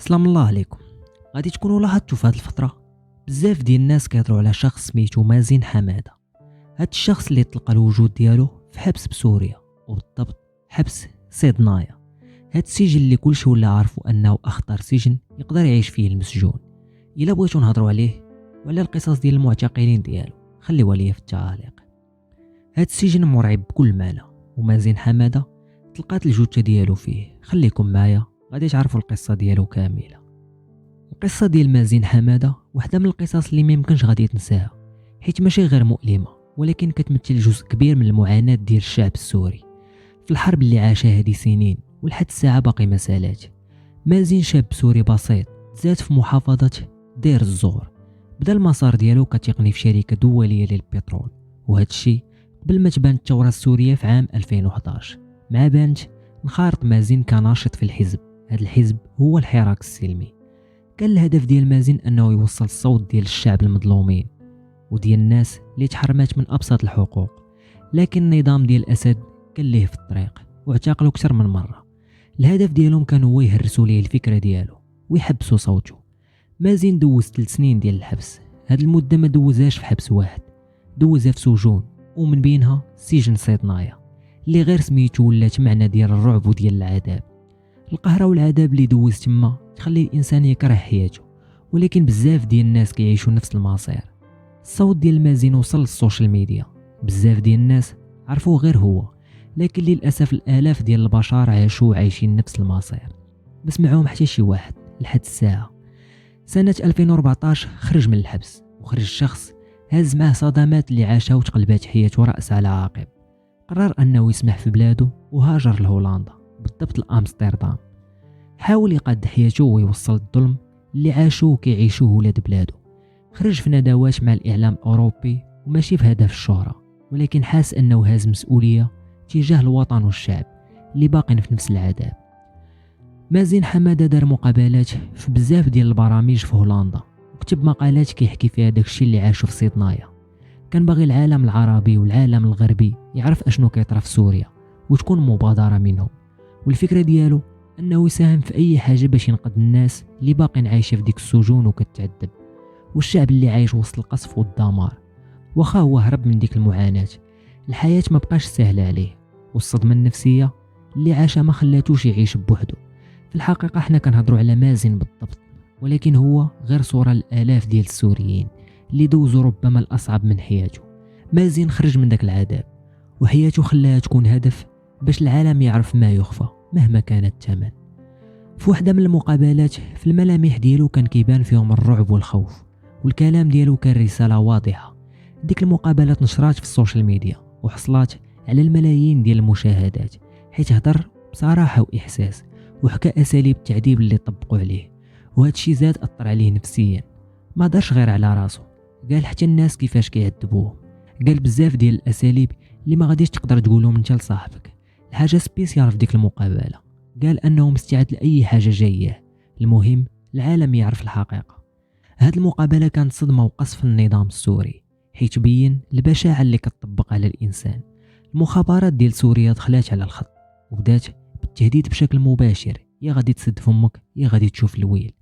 سلام الله عليكم. غادي تكونوا لاحظتوا في هذه الفتره بزاف ديال الناس كيهضروا على شخص سميتو مازن حماده. هاد الشخص اللي طلق الوجود ديالو في حبس بسوريا، وبالضبط حبس صيدنايا. هاد السجن اللي كلشي ولا عارفوا انه اخطر سجن يقدر يعيش فيه المسجون. الا بغيتوا نهضروا عليه وعلى القصص ديال المعتقلين ديالو خليوها ليا في التعاليق. هاد السجن مرعب بكل معنى، ومازن حماده تلقات الجثه ديالو فيه. خليكم معايا غادي تعرفوا القصه ديالو كامله. القصه ديال مازن حماده واحده من القصص اللي ميمكنش غادي تنساها، حيت ماشي غير مؤلمه ولكن كتمثل جزء كبير من المعاناه ديال الشعب السوري في الحرب اللي عاشها هذه سنين ولحد الساعه باقي ما سالاتش. مازن شاب سوري بسيط زاد في محافظه دير الزور. بدا المسار ديالو كتقني في شركه دوليه للبترول، وهذا الشيء قبل ما تبان الثوره السوريه في عام 2011. مع بانت انخرط مازن كناشط في الحزب. هذا الحزب هو الحراك السلمي. كان الهدف ديال مازن انه يوصل الصوت ديال الشعب المظلومين وديال الناس اللي تحرمات من ابسط الحقوق. لكن النظام ديال الاسد كان ليه في الطريق واعتقلوا اكثر من مره. الهدف ديالهم كان هو يهرسوا ليه الفكره ديالو ويحبسوا صوته. مازن دوز 3 سنين ديال الحبس. هاد المده ما دوزهاش في حبس واحد، دوزها في سجون، ومن بينها سجن صيدنايا اللي غير سميتو ولات معنى ديال الرعب وديال العذاب. القهره والعذاب اللي دوز تما تخلي الانسان يكره حياته، ولكن بزاف ديال الناس كيعيشوا نفس المصير. الصوت ديال مازن وصل للسوشيال ميديا، بزاف ديال الناس عرفوه غير هو، لكن للاسف الالاف ديال البشر عايشين نفس المصير ما سمعوهم حتى شي واحد لحد الساعه. سنه 2014 خرج من الحبس، وخرج الشخص هز معه صدمات اللي عاشها وتقلبات حياته راس على عقب. قرر انه يسمح في بلاده وهاجر لهولندا، بالضبط لامستردام. حاول يقاد حياته ويوصل الظلم اللي عاشوه وكيعيشوه ولاد بلاده. خرج في ندوات مع الاعلام الاوروبي، وماشي في هدف الشهره، ولكن حاس انه هاز مسؤوليه تجاه الوطن والشعب اللي باقين في نفس العذاب. مازن حماده دار مقابلات في بزاف ديال البرامج في هولندا، وكتب مقالات كيحكي فيها داكشي اللي عاشو في صيدنايا. كان باغي العالم العربي والعالم الغربي يعرف اشنو كيطرا في سوريا وتكون مبادره منهم. والفكره ديالو انه يساهم في اي حاجه باش ينقذ الناس اللي باقين عايشه في ديك السجون وكتعذب، والشعب اللي عايش وسط القصف والدمار. واخا هو هرب من ديك المعاناه، الحياه ما بقاش سهله عليه، والصدمه النفسيه اللي عاشها ما خلاتوش يعيش بوحده. في الحقيقه حنا كنهضروا على مازن بالضبط، ولكن هو غير صوره الالاف ديال السوريين اللي دوزوا ربما الاصعب من حياته. مازن خرج من داك العذاب وحياته خلاها تكون هدف باش العالم يعرف ما يخفى مهما كان الثمن. في واحدة من المقابلات في الملامح ديالو كان كيبان فيهم الرعب والخوف، والكلام ديالو كان رسالة واضحة. ديك المقابلات نشرات في السوشيال ميديا وحصلات على الملايين ديال المشاهدات، حيت هضر بصراحة وإحساس، وحكى أساليب التعذيب اللي طبقوا عليه، وهذا الشيء زاد أثر عليه نفسيا. ما دارش غير على راسو، قال حتى الناس كيفاش كيعذبوه. قال بزاف ديال الأساليب اللي ما غاديش تقدر تقولهم انت لصاحبك. الحاجه سبيسيال في ديك المقابله قال انه مستعد لاي حاجه جايه، المهم العالم يعرف الحقيقه. هاد المقابله كانت صدمه وقصف النظام السوري، حيت بين البشاعه اللي كتطبق على الانسان. المخابرات ديال سوريا دخلات على الخط وبدات بالتهديد بشكل مباشر، يا غادي تسد فمك يا غادي تشوف الويل.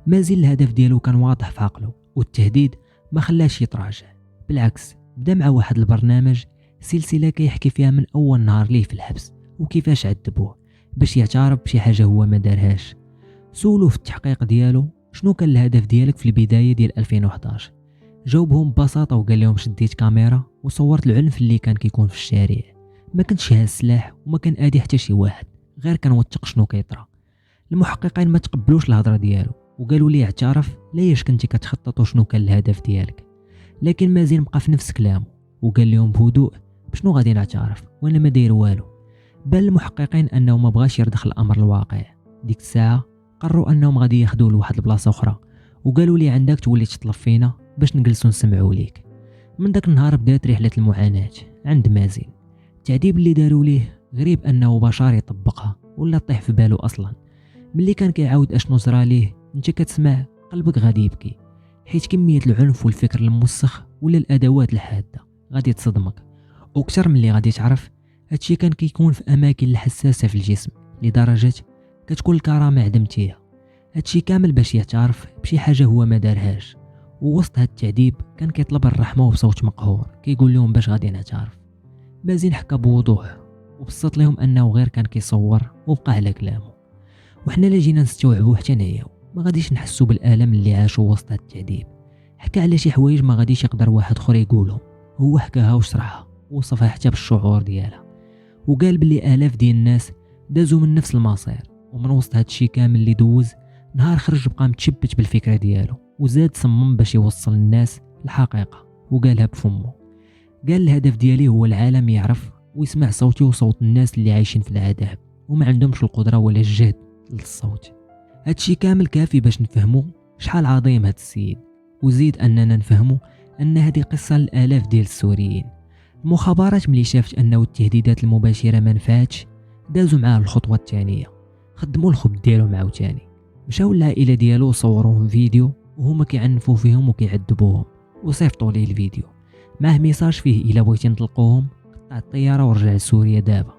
مازال الهدف ديالو كان واضح في عقله، والتهديد ما خلاش يتراجع، بالعكس بدا مع واحد البرنامج، سلسله كيحكي فيها من اول نهار ليه في الحبس وكيفاش عذبوه باش يعترف بشي حاجه هو ما دارهاش. سولوه في التحقيق ديالو شنو كان الهدف ديالك في البدايه ديال 2011. جاوبهم ببساطه وقال لهم شديت كاميرا وصورت العنف اللي كان كيكون في الشارع. ما كنتش هاز سلاح وما كان ادي حتى شي واحد، غير كنوثق شنو كيطرا. المحققين ما تقبلوش الهضره ديالو وقالوا ليه اعترف ليش كنتي كتخطط شنو كان الهدف ديالك. لكن مازن بقى في نفس كلامه وقال لهم بهدوء بشنو غادي نعترف وانا ما داير والو. بان المحققين انه ما بغاش يرضخ الامر الواقع. ديك الساعه قرروا انهم غادي ياخذوه لواحد البلاصه اخرى، وقالوا لي عندك تولي تطلب فينا باش نجلسوا نسمعوا ليك. من داك النهار بدات رحله المعاناه عند مازن. التعذيب اللي داروا ليه غريب انه بشر يطبقها ولا طيح في باله اصلا. ملي كان كيعاود اشنو صرا ليه انت كتسمع قلبك غادي يبكي، حيت كميه العنف والفكر الموسخ ولا الادوات الحاده غادي تصدمك. وكثر من اللي غادي تعرف هادشي كان كيكون في اماكن الحساسه في الجسم لدرجه كتكون الكرامه عدمتيها. هادشي كامل باش يعترف بشي حاجة هو ما دارهاش. ووسط هاد التعذيب كان كيطلب الرحمة وبصوت مقهور كيقول لهم باش غادي نعترف. مازين حكى بوضوح وبسط لهم انه غير كان كيصور وبقى على كلامه. وحنا لا جينا نستوعبوه حتى نعياو ما غاديش نحسوا بالالم اللي عاشوا وسط هاد التعذيب. حكى على شي حوايج ما غاديش يقدر واحد اخر يقولهم، هو حكاها وشرحها ووصفها حتى بالشعور ديالها. وقال بلي الاف ديال الناس دازوا من نفس المصير، ومن وسط هادشي كامل اللي دوز نهار خرج بقى متشبت بالفكره ديالو وزاد صمم باش يوصل الناس الحقيقه وقالها بفمه. قال الهدف ديالي هو العالم يعرف ويسمع صوتي وصوت الناس اللي عايشين في العذاب وما عندهمش القدره ولا الجهد للصوت. هادشي كامل كافي باش نفهموا شحال عظيم هاد السيد، وزيد اننا نفهموا ان هذه قصه للالاف ديال السوريين. المخابرات ملي شافت انه التهديدات المباشره ما نفعتش دازوا معاه الخطوه الثانيه، خدموا الخبز ديالهم عاوتاني، مشاو للعائله ديالو وصوروهم فيديو وهما كيعنفوا فيهم وكيعذبوهم وصيفطوا ليه الفيديو معه ميساج فيه الا بغيتي نطلقوهم قطع الطياره ورجع لسوريا دابا.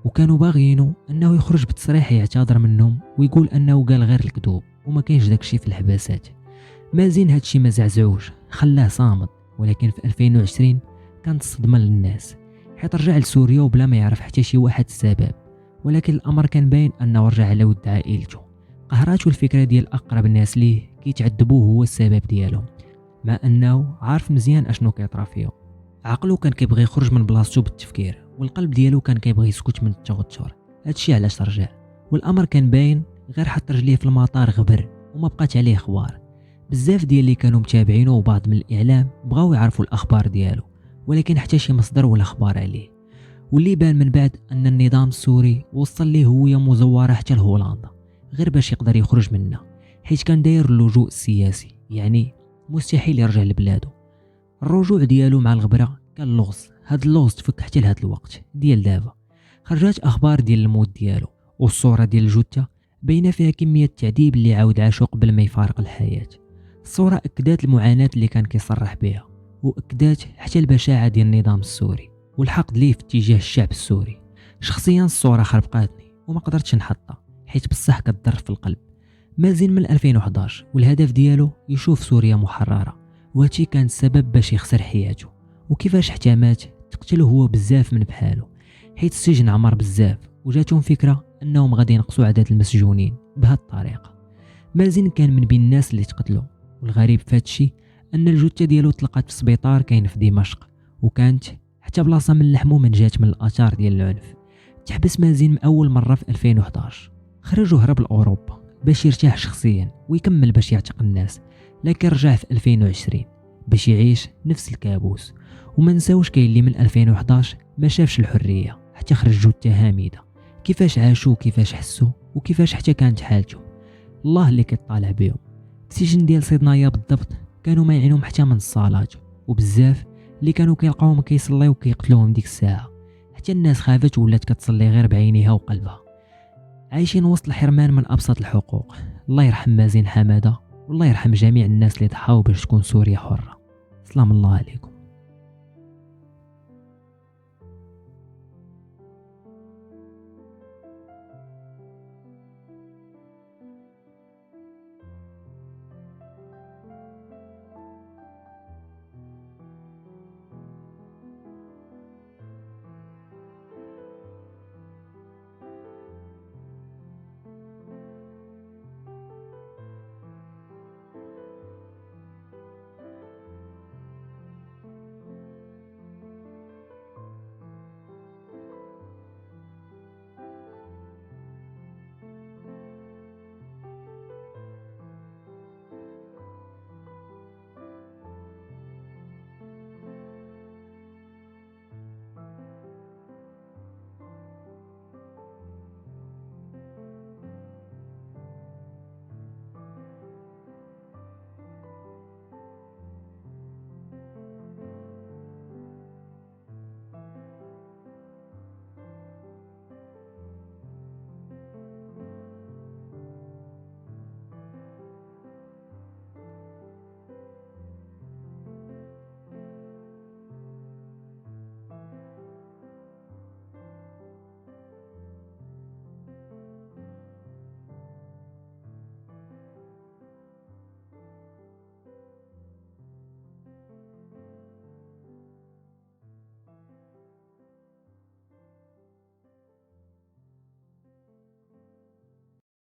وكانوا باغيينه انه يخرج بتصريح يعتذر منهم ويقول انه قال غير الكذوب وما كاينش داكشي في الحباسات. مازين هادشي ما زعزعوش خلاه صامد. ولكن في 2020 كانت صدمه للناس حيت رجع لسوريا وبلا ما يعرف حتى شي واحد السبب. ولكن الامر كان باين انه رجع على ود عائلته. قهراتو الفكره ديال اقرب الناس ليه كيتعذبوه هو السبب ديالهم، مع انه عارف مزيان اشنو كيطرا فيهم. عقله كان كيبغي يخرج من بلاصتو بالتفكير، والقلب ديالو كان كيبغي يسكت من التوتر. هادشي علاش رجع. والامر كان باين غير حط رجليه في المطار غبر وما بقات عليه اخبار. بزاف ديال اللي كانوا متابعينه وبعض من الاعلام بغاو يعرفوا الاخبار ديالو، ولكن حتى شي مصدر ولا اخبار عليه. واللي بان من بعد ان النظام السوري وصل ليه هويه مزوره حتى لهولندا غير باش يقدر يخرج منها، حيت كان داير اللجوء السياسي، يعني مستحيل يرجع لبلادو. الرجوع ديالو مع الغبره كان لغز. هاد اللغز تفك حتى لهاد الوقت ديال دابا. خرجات اخبار ديال الموت ديالو والصوره ديال الجثه باينه فيها كميه التعذيب اللي عاود عاشو قبل ما يفارق الحياه. الصوره اكدت المعاناه اللي كان كيصرح بها، واكدت حتى البشاعه ديال النظام السوري والحقد ليه في اتجاه الشعب السوري. شخصيا الصوره خربقاتني وما قدرتش نحطها حيت بصح كتضر في القلب. مازين من 2011 والهدف ديالو يشوف سوريا محرره، وهادشي كان السبب باش يخسر حياته. وكيفاش حتى مات تقتله هو بزاف من بحاله، حيت السجن عمر بزاف وجاتهم فكره انهم غادي ينقصوا عدد المسجونين بهاد الطريقه. مازين كان من بين الناس اللي تقتلوا، والغريب في هادشي ان الجثه ديالو تلقات في سبيطار كاين في دمشق، وكانت حتى بلاصه من لحمه من جات من الاثار ديال العنف. تحبس مازين من اول مره في 2011، خرج وهرب لاوروبا باش يرتاح شخصيا ويكمل باش يعتق الناس، لكن رجع في 2020 باش يعيش نفس الكابوس. وما نساوش كاين اللي من 2011 ما شافش الحريه حتى خرج جثه هامده. كيفاش عاشوا وكيفاش حسوا وكيفاش حتى كانت حالتهم الله اللي كيطالع بهم. السجن ديال صيدنايا بالضبط كانوا ما يعينهم حتى من الصلاه، وبزاف اللي كانوا كيلقاوهم كيصليو وكيقتلوهم ديك الساعه. حتى الناس خافت ولات كتصلي غير بعينيها وقلبها. عايشين وسط الحرمان من ابسط الحقوق. الله يرحم مازين حماده، والله يرحم جميع الناس اللي ضحاو باش تكون سوريا حره. سلام الله عليكم.